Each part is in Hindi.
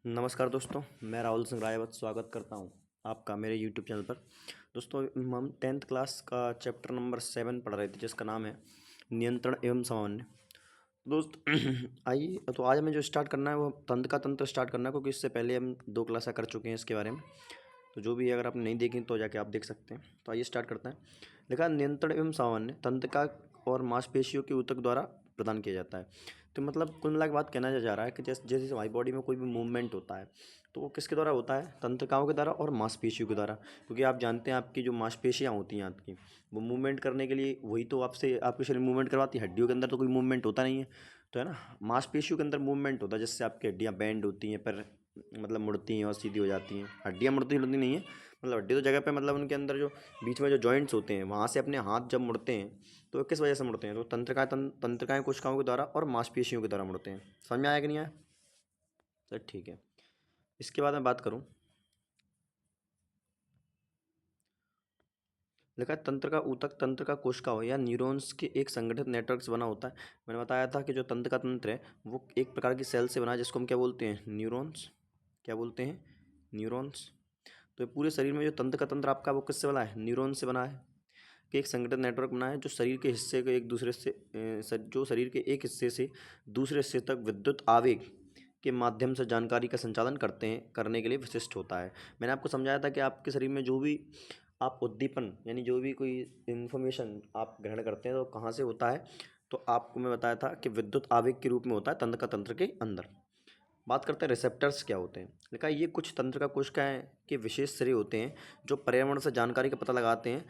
नमस्कार दोस्तों, मैं राहुल सिंह रायवत स्वागत करता हूं आपका मेरे यूट्यूब चैनल पर। दोस्तों, हम 10th क्लास का चैप्टर नंबर 7 पढ़ रहे थे, जिसका नाम है नियंत्रण एवं सामान्य। दोस्त आइए, तो आज हमें जो स्टार्ट करना है वो तंत्र का तंत्र स्टार्ट करना है, क्योंकि इससे पहले हम 2 क्लासें कर चुके हैं इसके बारे में। तो जो भी अगर आपने नहीं देखी तो जाके आप देख सकते हैं। तो आइए स्टार्ट करते हैं। लिखा है, नियंत्रण एवं सामान्य तंत्र का और मांसपेशियों के ऊतक द्वारा प्रदान किया जाता है। तो मतलब कुल मिला के बात कहना जा रहा है कि जैसे जैसे हमारी बॉडी में कोई भी मूवमेंट होता है तो वो किसके द्वारा होता है? तंत्रिकाओं के द्वारा और मांसपेशियों के द्वारा। क्योंकि आप जानते हैं आपकी जो मांसपेशियाँ होती हैं आपकी, वो मूवमेंट करने के लिए वही तो आपसे आपके शरीर मूवमेंट करवाती है। हड्डियों के अंदर तो कोई मूवमेंट होता नहीं है, तो है ना। मांसपेशियों के अंदर मूवमेंट होता है, जिससे आपकी हड्डियाँ बैंड होती हैं, पर मतलब मुड़ती हैं और सीधी हो जाती हैं। हड्डियाँ मुड़ती नहीं है, मतलब हड्डी तो जगह पे, मतलब उनके अंदर जो बीच में जो जॉइंट्स होते हैं वहाँ से अपने हाथ जब मुड़ते हैं तो किस वजह से मुड़ते हैं? तो तंत्रिकाएं कोशिकाओं के द्वारा और मांसपेशियों के द्वारा मुड़ते हैं। समझ में आया कि नहीं आया? चल ठीक है। इसके बाद मैं बात करूँ, लिखा है, तंत्र का ऊतक तंत्र का कोशिकाओं या न्यूरॉन्स के एक संगठित नेटवर्क से बना होता है। मैंने बताया था कि जो तंत्र का तंत्र है वो एक प्रकार की सेल से बना है, जिसको हम क्या बोलते हैं? न्यूरॉन्स। क्या बोलते हैं? न्यूरॉन्स। तो ये पूरे शरीर में जो तंत्र का तंत्र आपका वो किससे बना है? न्यूरॉन से बना है। कि एक संगठित नेटवर्क बना है जो शरीर के हिस्से को एक दूसरे से जो शरीर के एक हिस्से से दूसरे हिस्से तक विद्युत आवेग के माध्यम से जानकारी का संचालन करने के लिए विशिष्ट होता है। मैंने आपको समझाया था कि आपके शरीर में जो भी आप उद्दीपन यानी जो भी कोई इन्फॉर्मेशन आप ग्रहण करते हैं तो कहाँ से होता है? तो आपको मैं बताया था कि विद्युत आवेग के रूप में होता है तंत्र का तंत्र के अंदर। बात करते हैं रिसेप्टर्स क्या होते हैं। लिखा है, ये कुछ तंत्र का कोशिकाएं के विशेष सिरे होते हैं जो पर्यावरण से जानकारी का पता लगाते हैं।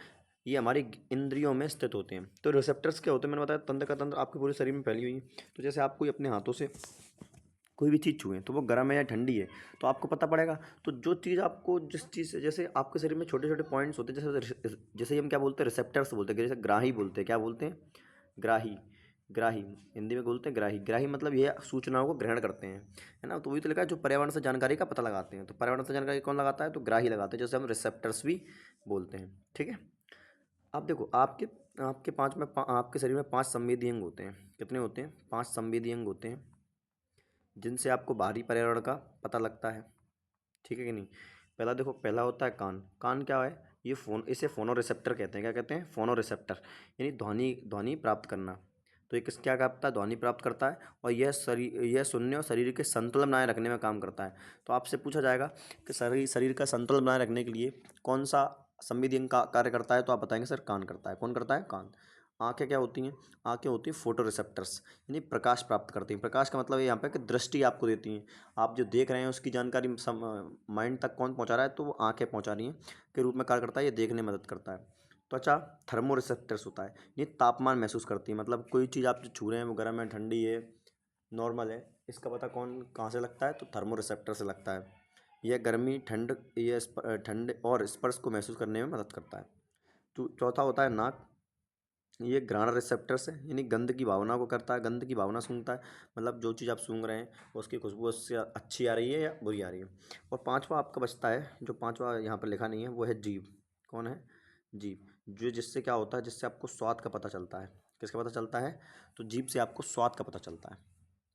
ये हमारी इंद्रियों में स्थित होते हैं। तो रिसेप्टर्स क्या होते हैं? मैंने बताया तंत्र का तंत्र आपके पूरे शरीर में फैली हुई है। तो जैसे आप कोई अपने हाथों से कोई भी चीज़ छुएं तो वो गर्म है या ठंडी है तो आपको पता पड़ेगा। तो जो चीज़ आपको जिस चीज़ से, जैसे आपके शरीर में छोटे छोटे पॉइंट्स होते हैं, जैसे जैसे हम क्या बोलते हैं? रिसेप्टर्स बोलते हैं। जैसे ग्राही बोलते हैं। क्या बोलते हैं? ग्राही। ग्राही हिंदी में बोलते हैं ग्राही। ग्राही मतलब ये सूचनाओं को ग्रहण करते हैं, है ना। तो वही तो लिखा है, जो पर्यावरण से जानकारी का पता लगाते हैं। तो पर्यावरण से जानकारी कौन लगाता है? तो ग्राही लगाते हैं, जैसे हम रिसेप्टर्स भी बोलते हैं। ठीक है। अब देखो, आपके आपके आपके शरीर में 5 संवेदी अंग होते हैं। कितने होते हैं? 5 संवेदी अंग होते हैं, जिनसे आपको बाहरी पर्यावरण का पता लगता है। ठीक है कि नहीं? पहला देखो, पहला होता है कान। कान क्या है? ये इसे फोनो रिसेप्टर कहते हैं। क्या कहते हैं? फोनो रिसेप्टर, यानी ध्वनि ध्वनि प्राप्त करना। तो ये किस क्या करता है? ध्वनि प्राप्त करता है। और यह सुनने और शरीर के संतुलन बनाए रखने में काम करता है। तो आपसे पूछा जाएगा कि शरीर शरीर का संतुलन बनाए रखने के लिए कौन सा संवेदी अंग का कार्य करता है? तो आप बताएंगे सर कान करता है। कौन करता है? कान। आंखें क्या होती हैं? आंखें होती हैं फोटो रिसेप्टर्स, यानी प्रकाश प्राप्त करती हैं। प्रकाश का मतलब है यहाँ पे कि दृष्टि आपको देती हैं। आप जो देख रहे हैं उसकी जानकारी माइंड तक कौन पहुँचा रहा है? तो वो आंखें पहुँचा रही हैं के रूप में कार्य करता है। ये देखने में मदद करता है। त्वचा थर्मो रिसेप्टर्स होता है, ये तापमान महसूस करती है। मतलब कोई चीज़ आप जो छू रहे हैं वो गर्म है, ठंडी है, नॉर्मल है, इसका पता कौन कहाँ से लगता है? तो थर्मो रिसेप्टर से लगता है। यह गर्मी ठंड ये ठंड और स्पर्श को महसूस करने में मदद करता है। तो चौथा होता है नाक। ये घ्राण रिसेप्टर्स है, यानी गंध की भावना को करता है। गंध की भावना सूंघता है, मतलब जो चीज़ आप सूंघ रहे हैं उसकी खुशबू उससे अच्छी आ रही है या बुरी आ रही है। और पांचवा आपका बचता है, जो पांचवा यहाँ पर लिखा नहीं है, वो है जीभ। कौन है? जीभ। जो जिससे क्या होता है? जिससे आपको स्वाद का पता चलता है। किसका पता चलता है? तो जीभ से आपको स्वाद का पता चलता है।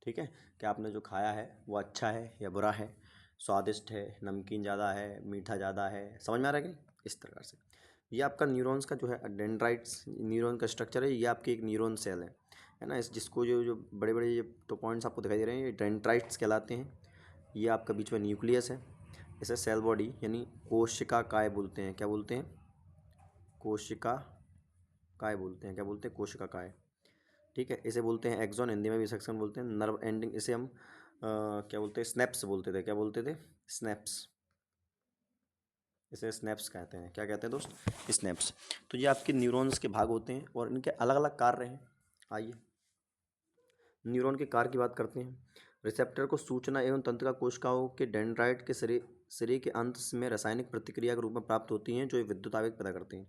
ठीक है, कि आपने जो खाया है वो अच्छा है या बुरा है, स्वादिष्ट है, नमकीन ज़्यादा है, मीठा ज़्यादा है। समझ में आ रहा है कि नहीं? इस प्रकार से ये आपका न्यूरॉन्स का जो है डेंड्राइट्स न्यूरॉन का स्ट्रक्चर है। ये आपकी एक न्यूरॉन सेल है ना। इस जिसको जो जो बड़े बड़े ये तो पॉइंट्स आपको दिखाई दे रहे हैं, ये डेंड्राइट्स कहलाते हैं। ये आपका बीच में न्यूक्लियस है। इसे सेल बॉडी यानी कोशिका काय बोलते हैं। क्या बोलते हैं? कोशिका काय बोलते हैं। क्या बोलते हैं? कोशिका काय। ठीक है, इसे बोलते हैं एक्सॉन, हिंदी में भी सेक्शन बोलते हैं। नर्व एंडिंग, इसे हम क्या बोलते हैं? स्नैप्स बोलते थे। क्या बोलते थे? स्नैप्स। इसे स्नैप्स कहते हैं। क्या कहते हैं दोस्त? स्नैप्स। तो ये आपके न्यूरॉन्स के भाग होते हैं और इनके अलग अलग कार्य हैं। आइए न्यूरॉन के कार्य की बात करते हैं। रिसेप्टर को सूचना एवं तंत्रिका कोशिकाओं के डेंड्राइट के सिरे के अंत में रासायनिक प्रतिक्रिया के रूप में प्राप्त होती हैं, जो विद्युत आवेग पैदा करती हैं।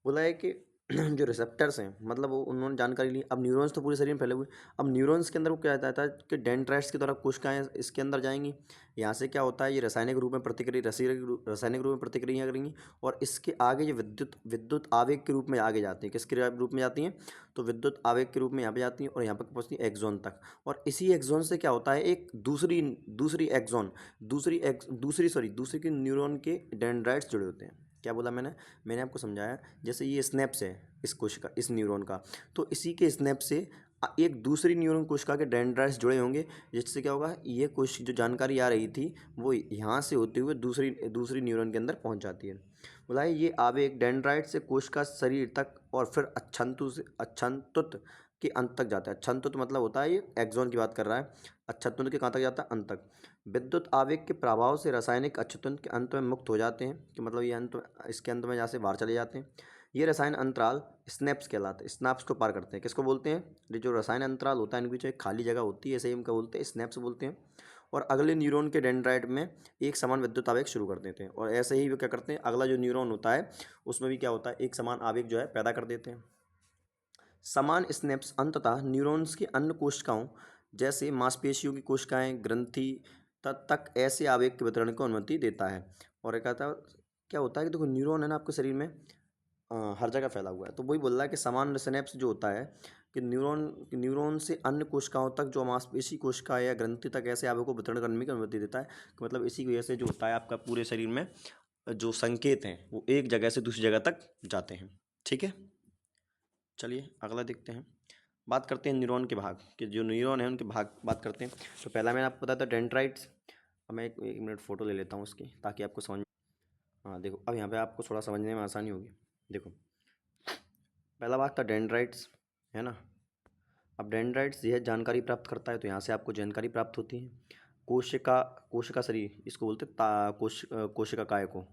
बोला है कि जो रिसेप्टर्स हैं, मतलब वो उन्होंने जानकारी ली। अब न्यूरॉन्स तो पूरे शरीर में फैले हुए। अब न्यूरॉन्स के अंदर वो क्या रहता है कि डेंड्राइट्स की तरह कोशिकाएं इसके अंदर जाएंगी। यहाँ से क्या होता है, ये रासायनिक रूप में प्रतिक्रिया रासायनिक रूप में प्रतिक्रिया करेंगी, और इसके आगे ये विद्युत विद्युत आवेग के रूप में आगे जाती हैं। किसके रूप में जाती हैं? तो विद्युत आवेग के रूप में यहाँ पे जाती हैं, और यहाँ पर पहुँचती हैं एक्सोन तक। और इसी एक्सोन से क्या होता है, एक दूसरी दूसरी एक्सोन दूसरी के न्यूरॉन के डेंड्राइट्स जुड़े होते हैं। क्या बोला मैंने आपको समझाया। जैसे ये स्नैप्स है इस कोशिका, इस न्यूरॉन का, तो इसी के स्नैप से एक दूसरी न्यूरॉन कोशिका के डेंड्राइट्स जुड़े होंगे, जिससे क्या होगा, ये कोश जो जानकारी आ रही थी वो यहाँ से होते हुए दूसरी दूसरी न्यूरॉन के अंदर पहुँच जाती है। बोला है ये आवेग डेंड्राइट से कोशिका शरीर तक और फिर अच्छंतुत के अंत तक जाता है। अच्छंतुत मतलब होता है, ये एक्सोन की बात कर रहा है। अच्छंतुत के कहाँ तक जाता है? अंत तक। विद्युत आवेग के प्रभाव से रासायनिक अच्छतुंत के अंत में मुक्त हो जाते हैं, कि मतलब ये अंत, इसके अंत में यहाँ से बाहर चले जाते हैं। ये रसायन अंतराल स्नैप्स कहलाते हैं। स्नैप्स को पार करते हैं। किसको बोलते हैं? ये जो रसायन अंतराल होता है, इनके बीच एक खाली जगह होती है, ऐसे ही इनका बोलते हैं स्नैप्स बोलते हैं। और अगले न्यूरॉन के डेंड्राइट में एक समान विद्युत आवेग शुरू कर देते हैं, और ऐसे ही वो क्या करते हैं, अगला जो न्यूरॉन होता है उसमें भी क्या होता है, एक समान आवेग जो है पैदा कर देते हैं। समान स्नैप्स अंततः न्यूरॉन्स की अन्य कोशिकाओं जैसे मांसपेशियों की कोशिकाएं, ग्रंथि तक ऐसे आवेग के वितरण को अनुमति देता है। और एक आता क्या होता है कि देखो, न्यूरॉन है ना आपके शरीर में हर जगह फैला हुआ है, तो वही बोल रहा है कि समान स्नैप्स जो होता है कि न्यूरॉन से अन्य कोशिकाओं तक, जो मांसपेशी कोशिका या ग्रंथि तक ऐसे आवेग को वितरण करने की अनुमति देता है। कि मतलब इसी की वजह से जो होता है आपका पूरे शरीर में जो संकेत हैं वो एक जगह से दूसरी जगह तक जाते हैं। ठीक है, चलिए अगला देखते हैं। बात करते हैं न्यूरॉन के भाग, कि जो न्यूरॉन है उनके भाग बात करते हैं। तो पहला मैंने आपको बताया था डेंड्राइट्स। अब मैं एक मिनट फ़ोटो ले लेता हूँ उसकी, ताकि आपको समझ। हाँ देखो, अब यहाँ पे आपको थोड़ा समझने में आसानी होगी। देखो, पहला भाग था डेंड्राइट्स, है ना। अब डेंड्राइट्स यह जानकारी प्राप्त करता है, तो यहाँ से आपको जानकारी प्राप्त होती है। कोशिका कोशिका शरीर, इसको बोलते हैं कोशिका काय को।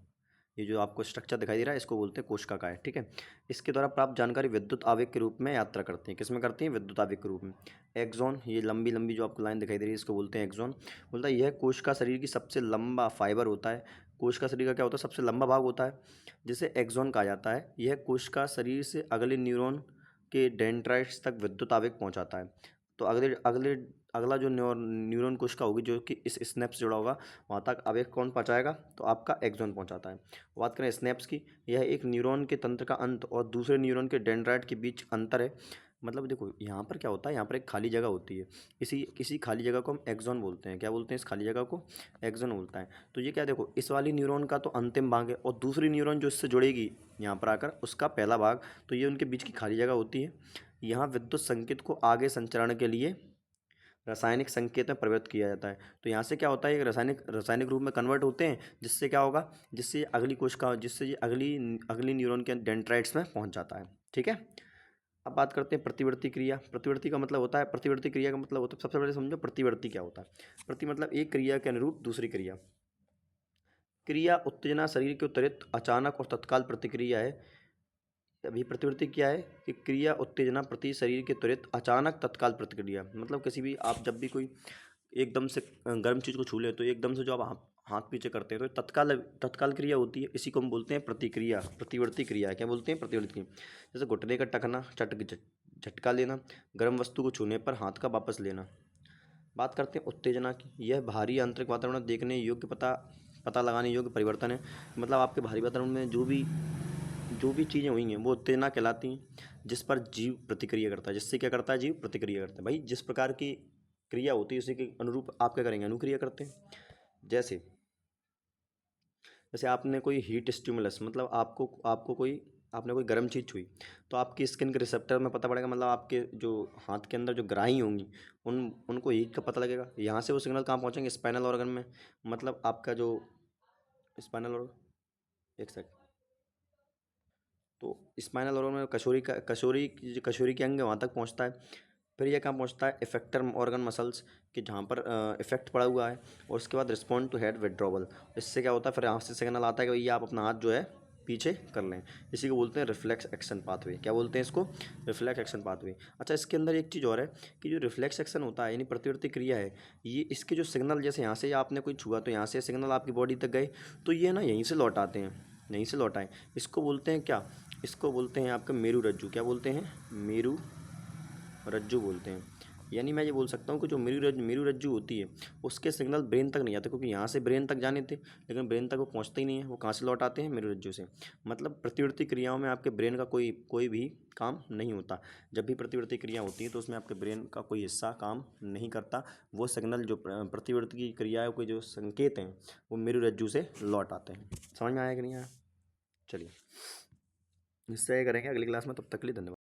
ये जो आपको स्ट्रक्चर दिखाई दे रहा है, इसको बोलते हैं कोशिका काय। ठीक है, इसके द्वारा प्राप्त जानकारी विद्युत आवेग के रूप में यात्रा करती है। किस में करती है? विद्युत आवेग के रूप में। एक्सॉन, ये लंबी लंबी जो आपको लाइन दिखाई दे रही है, इसको बोलते हैं एक्सॉन। बोलता है यह कोशिका शरीर की सबसे लंबा फाइबर होता है। कोशिका शरीर का क्या होता है? सबसे लंबा भाग होता है, जिसे एक्सॉन कहा जाता है। यह कोशिका शरीर से अगले न्यूरॉन के डेंड्राइट्स तक विद्युत आवेग पहुंचाता है। तो अगले अगले अगला जो न्यूरॉन कोशिका होगी जो कि इस स्नैप से जुड़ा होगा, वहाँ तक आवेग कौन पहुँचाएगा? तो आपका एक्सॉन पहुँचाता है। बात करें स्नैप्स की, यह एक न्यूरॉन के तंत्र का अंत और दूसरे न्यूरॉन के डेंड्राइट के बीच अंतर है। मतलब देखो, यहाँ पर क्या होता है, यहाँ पर एक खाली जगह होती है। इसी खाली जगह को हम एक्सॉन बोलते हैं। क्या बोलते हैं? इस खाली जगह को एक्सॉन बोलता है। तो ये क्या, देखो, इस वाली न्यूरॉन का तो अंतिम भाग है, और दूसरी न्यूरॉन जो इससे जुड़ेगी यहाँ पर आकर, उसका पहला भाग। तो ये उनके बीच की खाली जगह होती है। यहाँ विद्युत संकेत को आगे संचरण के लिए रासायनिक संकेत में परिवर्तित किया जाता है। तो यहाँ से क्या होता है, ये रासायनिक रूप में कन्वर्ट होते हैं, जिससे क्या होगा, जिससे ये अगली कोशिका, जिससे ये अगली अगली न्यूरॉन के डेंड्राइट्स में पहुँच जाता है। ठीक है, अब बात करते हैं प्रतिवर्ती क्रिया। प्रतिवर्ती का मतलब होता है, प्रतिवर्ती क्रिया का मतलब होता है, सबसे पहले समझो प्रतिवर्ती क्या होता है। प्रति मतलब एक क्रिया के अनुरूप दूसरी क्रिया। क्रिया उत्तेजना शरीर के उत्तरित अचानक और तत्काल प्रतिक्रिया है। अभी प्रतिवृत्ति क्या है कि क्रिया उत्तेजना प्रति शरीर के त्वरित अचानक तत्काल प्रतिक्रिया। मतलब किसी भी, आप जब भी कोई एकदम से गर्म चीज़ को छू ले, तो एकदम से जो आप हाथ पीछे करते हैं, तो तत्काल तत्काल क्रिया होती है। इसी को हम बोलते हैं प्रतिक्रिया, प्रतिवर्ती क्रिया। क्या बोलते हैं? प्रतिवर्ती क्रिया। जैसे घुटने का टकना, झटका लेना, गर्म वस्तु को छूने पर हाथ का वापस लेना। बात करते हैं उत्तेजना की। यह भारी आंतरिक वातावरण देखने योग्य, पता लगाने योग्य परिवर्तन है। मतलब आपके भारी वातावरण में जो भी चीज़ें हुई हैं वो उत्तेजना कहलाती हैं, जिस पर जीव प्रतिक्रिया करता है। जिससे क्या करता है? जीव प्रतिक्रिया करता है। भाई, जिस प्रकार की क्रिया होती है उसी के अनुरूप आप क्या करेंगे? अनुक्रिया करते हैं। जैसे जैसे आपने कोई हीट स्टिमुलस, मतलब आपको कोई आपने कोई गर्म चीज़ छुई, तो आपकी स्किन के रिसेप्टर में पता पड़ेगा, मतलब आपके जो हाथ के अंदर जो ग्राही होंगी उनको हीट का पता लगेगा। यहाँ से वो सिग्नल कहाँ पहुँचेंगे? स्पाइनल ऑर्गन में। मतलब आपका जो स्पाइनल ऑर्गन, एक सेकंड, तो स्पाइनल ऑर्गन में कशोरी के अंग वहाँ तक पहुँचता है। फिर यह कहाँ पहुँचता है? इफेक्टर ऑर्गन मसल्स के, जहाँ पर इफेक्ट पड़ा हुआ है। और उसके बाद रिस्पॉन्ड टू हेड विड्रॉवल। इससे क्या होता है? फिर यहाँ से सिग्नल आता है कि भैया आप अपना हाथ जो है पीछे कर लें। इसी को बोलते हैं रिफ्लेक्स एक्शन पाथवे। क्या बोलते हैं इसको? Reflex action pathway. अच्छा, इसके अंदर एक चीज़ और है कि जो रिफ्लेक्स एक्शन होता है, यानी प्रतिवर्ती क्रिया है, ये इसके जो सिग्नल, जैसे यहाँ से आपने कोई छुआ तो यहाँ से सिग्नल आपकी बॉडी तक गए, तो ये ना यहीं से लौट आते हैं, यहीं से लौट आए। इसको बोलते हैं क्या? इसको बोलते हैं आपका मेरु रज्जु। क्या बोलते हैं? मेरु रज्जु बोलते हैं। यानी मैं ये बोल सकता हूँ कि जो मेरु रज्जु होती है उसके सिग्नल ब्रेन तक नहीं आते, क्योंकि यहाँ से ब्रेन तक जाने थे लेकिन ब्रेन तक वो पहुँचते ही नहीं है। वो कहाँ से लौट आते हैं? मेरु रज्जु से। मतलब प्रतिवर्ती क्रियाओं में आपके ब्रेन का कोई भी काम नहीं होता। जब भी प्रतिवर्ती क्रिया होती है तो उसमें आपके ब्रेन का कोई हिस्सा काम नहीं करता। वो सिग्नल जो प्रतिवर्ती की क्रियाओं के जो संकेत हैं वो मेरु रज्जु से लौट आते हैं। समझ में आया कि नहीं आया? चलिए, इससे करेंगे अगली क्लास में। तब तक के लिए धन्यवाद।